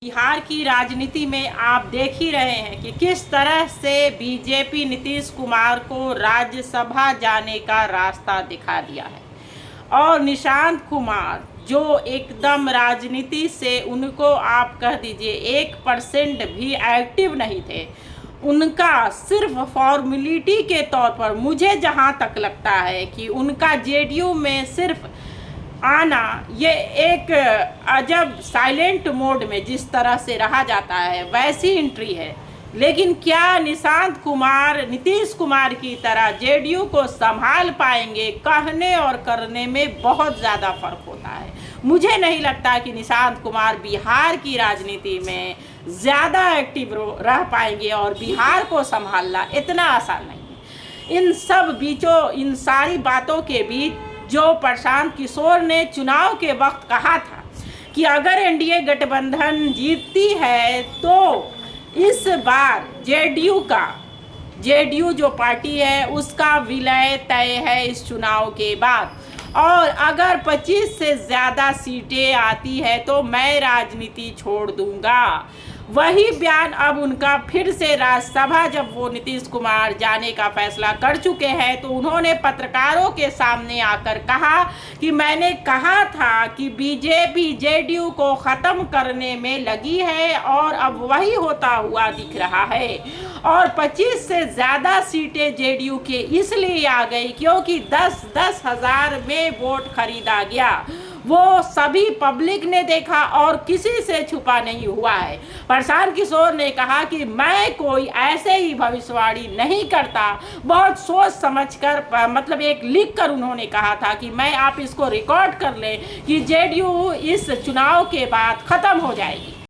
बिहार की राजनीति में आप देख ही रहे हैं कि किस तरह से बीजेपी नीतीश कुमार को राज्यसभा जाने का रास्ता दिखा दिया है। और निशांत कुमार जो एकदम राजनीति से उनको आप कह दीजिए 1% भी एक्टिव नहीं थे, उनका सिर्फ फॉर्मेलिटी के तौर पर मुझे जहां तक लगता है कि उनका जेडीयू में सिर्फ आना ये एक अजब साइलेंट मोड में जिस तरह से रहा जाता है वैसी एंट्री है। लेकिन क्या निशांत कुमार नीतीश कुमार की तरह जेडीयू को संभाल पाएंगे? कहने और करने में बहुत ज़्यादा फर्क होता है। मुझे नहीं लगता कि निशांत कुमार बिहार की राजनीति में ज़्यादा एक्टिव रह पाएंगे और बिहार को संभालना इतना आसान नहीं है। इन सारी बातों के बीच जो प्रशांत किशोर ने चुनाव के वक्त कहा था कि अगर एनडीए गठबंधन जीतती है तो इस बार जेडीयू जो पार्टी है उसका विलय तय है इस चुनाव के बाद, और अगर 25 से ज़्यादा सीटें आती है तो मैं राजनीति छोड़ दूंगा। वही बयान अब उनका फिर से राज्यसभा जब वो नीतीश कुमार जाने का फैसला कर चुके हैं तो उन्होंने पत्रकारों के सामने आकर कहा कि मैंने कहा था कि बीजेपी जेडीयू को ख़त्म करने में लगी है और अब वही होता हुआ दिख रहा है। और 25 से ज़्यादा सीटें जेडीयू के इसलिए आ गई क्योंकि 10-10 हज़ार में वोट खरीदा गया। वो सभी पब्लिक ने देखा और किसी से छुपा नहीं हुआ है। प्रशांत किशोर ने कहा कि मैं कोई ऐसे ही भविष्यवाणी नहीं करता, बहुत सोच समझकर मतलब एक लिख कर उन्होंने कहा था कि मैं आप इसको रिकॉर्ड कर लें कि जेडीयू इस चुनाव के बाद ख़त्म हो जाएगी।